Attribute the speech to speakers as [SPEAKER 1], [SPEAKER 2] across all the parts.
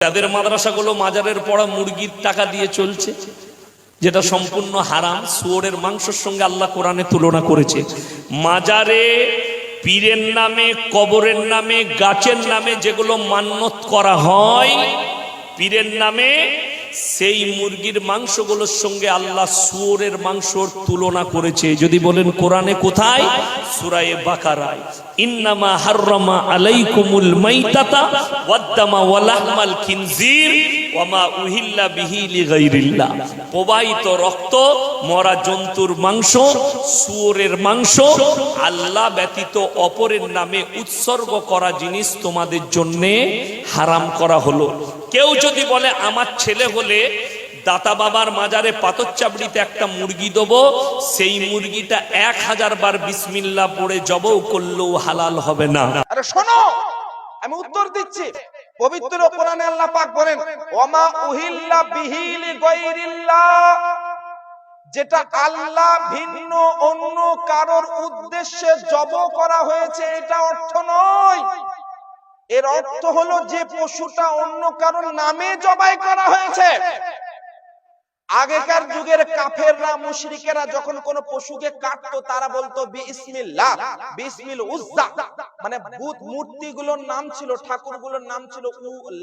[SPEAKER 1] তাদের মাদ্রাসাগুলো মাজারের পড়া মুরগির টাকা দিয়ে চলছে, যেটা সম্পূর্ণ হারাম। শুয়োরের মাংসের সঙ্গে আল্লাহ কোরআনে তুলনা করেছে। মাজারে পীরের নামে, কবরের নামে, গাছের নামে যেগুলো মান্যত করা হয় পীরের নামে, সেই মুরগির মাংসগুলোর সঙ্গে আল্লাহ শুয়োরের মাংসর তুলনা করেছে। যদি বলেন কোরআনে কোথায়? সূরা বাকারায়, ইন্নামা হাররামা আলাইকুমুল মাইতাতা ওয়াদ-দামা ওয়া লাহমাল খিনজির ওয়া মা উহিল্লা বিহি লিগাইরিল্লাহ। প্রবাহিত রক্ত, মরা জন্তুর মাংস, শুয়োরের মাংস আল্লাহ ব্যতীত অপরের নামে উৎসর্গ করা জিনিস তোমাদের জন্য হারাম করা হলো। কেউ যদি বলে আমার ছেলে হলে দাতা বাবার মাজারে পাথর চাবড়িতে একটা মুরগি দেবো, সেই মুরগিটা 1000 বার বিসমিল্লাহ পড়ে জবাও করলেও হালাল হবে না।
[SPEAKER 2] আরে শোনো, আমি উত্তর দিচ্ছি। পবিত্র কোরআনে আল্লাহ পাক বলেন, ওয়ামা উহিল্লা বিহি লিগাইরিল্লাহ, যেটা আল্লাহ ভিন্ন অন্য কারোর উদ্দেশ্যে জবাই করা হয়েছে, এটা অর্থ নয়। এর অর্থ হলো যে পশুটা অন্য কারোর নামে জবাই করা হয়েছে। আগেকার যুগের কাফেররা, মুশরিকেরা যখন কোন পশুকে কাটতো, তারা বলতো বিসমিল্লাহ, বিসমিল উজ্জা, মানে বুত মূর্তিগুলোর নাম ছিল, ঠাকুরগুলোর নাম ছিল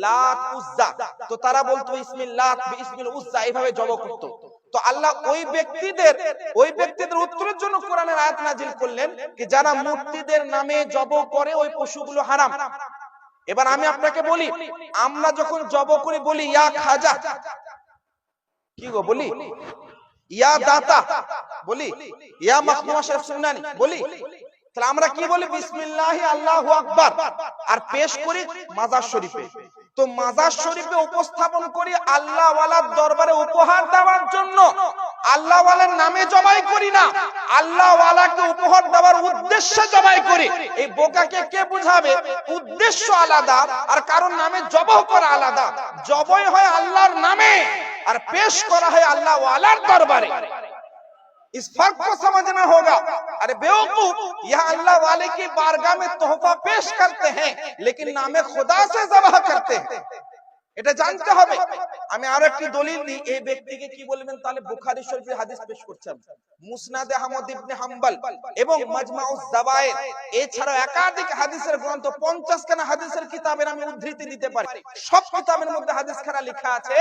[SPEAKER 2] লাত, উজ্জা, তো তারা বলতো বিসমিল্লাহ, বিসমিল উজ্জা, এইভাবে জবাই করত। তো আল্লাহ ওই ব্যক্তিদের উত্তরের জন্য কোরআনের আয়াত নাজিল করলেন যে যারা মূর্তিদের নামে জবাই করে ওই পশুগুলো হারাম। এবার আমি আপনাকে বলি, আমরা যখন জবাই করি বলি ইয়া খাজা, কি গো বলি? ইয়া দাতা বলি, ইয়া মাখমুমা শরীফ সুন্নানি বলি। তাহলে আমরা কি বলি? বিসমিল্লাহি আল্লাহু আকবার। আর পেশ করি মাজার শরীফে। তো মাজার শরীফে উপস্থাপন করি আল্লাহ ওয়ালার দরবারে উপহার দেওয়ার জন্য। আল্লাহ ওয়ালার নামে জবাই করি না, আল্লাহ ওয়ালাকে উপহার দেওয়ার উদ্দেশ্যে জবাই করি। এই বোকাকে কে বুঝাবে? উদ্দেশ্য আলাদা আর কারণ নামে জবাই করা আলাদা। জবাই হয় আল্লাহর নামে আর পেশ করা হয় আল্লাহ ওয়ালার দরবারে। इस फर्क को समझना होगा। अरे बेवकूफ, यहाँ अल्लाह वाले की बारगाह में तोहफा पेश करते हैं, लेकिन नामे खुदा से ज़बाह करते हैं। এটা জানতে হবে। আমি আরেকটি দলিল দিই, এই ব্যক্তিকে কি বলবেন? তাহলে বুখারী শরীফের হাদিস পেশ করছেন, মুসনাদে আহমদ ইবনে হাম্বল এবং মাজমাউজ যাওয়ায়েদ, এছাড়াও একাধিক হাদিসের গ্রন্থ, 50 খানা হাদিসের কিতাবের আমি উদ্ধৃতি দিতে পারি। সব কিতাবের মধ্যে হাদিস খানা লেখা আছে,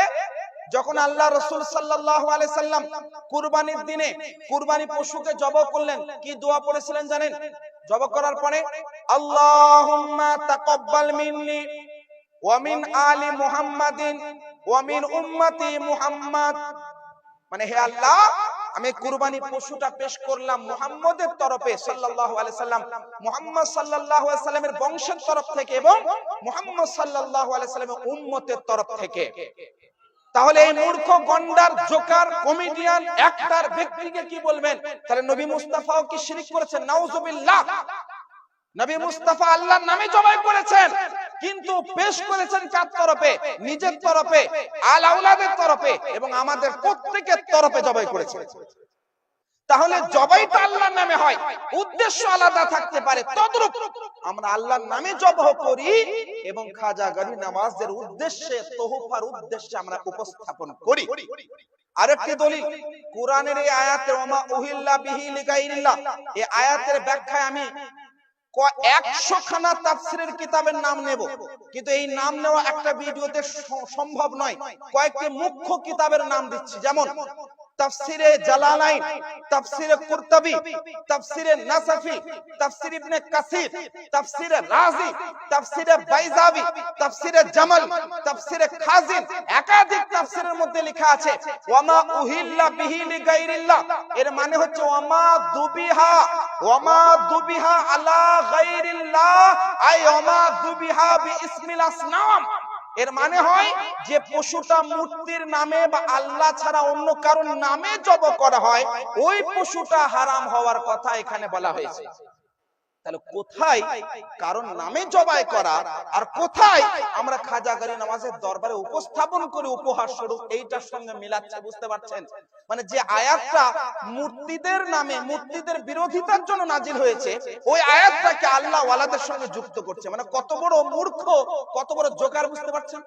[SPEAKER 2] যখন আল্লাহ রাসূল সাল্লাল্লাহু আলাইহি সাল্লাম কুরবানির দিনে কুরবানি পশুকে জবাই করলেন, কি দোয়া পড়েছিলেন জানেন? জবাই করার পরে আল্লাহুম্মা তাকাব্বাল মিন্নি ওয়া মিন আলি মুহাম্মাদিন ওয়া মিন উম্মতি মুহাম্মাদ, মানে হে আল্লাহ, আমি কুরবানি পশুটা পেশ করলাম মুহাম্মদের তরফে সাল্লাল্লাহু আলাইহি সাল্লাম, মুহাম্মদ সাল্লাল্লাহু আলাইহি সাল্লামের বংশের তরফ থেকে এবং মুহাম্মদ সাল্লাল্লাহু আলাইহি সাল্লামের উম্মতের তরফ থেকে। তাহলে এই মূর্খ, গন্ডার, জোকার, কমেডিয়ান, অ্যাক্টর ব্যক্তিকে কি বলবেন? তাহলে নবী মুস্তাফাও কি শিরক করেছেন? নাউজুবিল্লাহ। নবী মুস্তাফা আল্লাহর নামে জবাই করেছেন, কিন্তু পেশ করেছেন কার তরফে? নিজের তরফে, আল আওলাদের তরফে এবং আমাদের প্রত্যেকের তরফে জবাই করেছেন। তাহলে জবাইটা আল্লাহর নামে হয়, উদ্দেশ্য আলাদা থাকতে পারে। তদ্রূপ আমরা আল্লাহর নামে জবাই করি এবং খাজা গরীব নওয়াজের উদ্দেশ্যে, তোহফার উদ্দেশ্যে আমরা উপস্থাপন করি। আরেকটি দলিল, কোরআনের এই আয়াতে ওমা উহিল্লা বিহি লিগাইরিল্লাহ, এই আয়াতের ব্যাখ্যায় আমি 100 খানা তাফসীরের কিতাবের নাম নেব, কিন্তু এই নাম নেওয়া একটা ভিডিওতে সম্ভব নয়। কয়েকটি মুখ্য কিতাবের নাম দিচ্ছি, যেমন তাফসীরে জালালাইন, তাফসীরে কুরতুবী, তাফসীরে নাসাফি, তাফসীর ইবনে কাসির, তাফসীরে রাজি, তাফসীরে বাইজাবি, তাফসীরে জামাল, তাফসীরে খাজিন, একাধিক তাফসীরের মধ্যে লেখা আছে ওয়ামা উহিল্লা বিহি লিগাইরিল্লাহ, এর মানে হচ্ছে ওয়ামা দুবিহা আলা গায়রিল্লাহ, আই ওয়ামা দুবিহা বিইসমিল আসনাম। এর মানে হয় যে পশুটা মূর্তির নামে বা আল্লাহ ছাড়া অন্য কারোর নামে জবাই করা হয়, ওই পশুটা হারাম হওয়ার কথা এখানে বলা হয়েছে। তাহলে কোথায় কারণ নামে জবাই করা আর কোথায় আমরা খাজা গরীব নওয়াজের দরবারে উপস্থাপন করে উপহার স্বরূপ, এইটার সঙ্গে মিলাচ্ছে, বুঝতে পারছেন? মানে যে আয়াতটা মূর্তিদের নামে, মূর্তিদের বিরোধিতার জন্য নাজিল হয়েছে, ওই আয়াতটাকে আল্লাহ ওয়ালাদের সঙ্গে যুক্ত করছে। মানে কত বড় মূর্খ, কত বড় জোকার, বুঝতে পারছেন?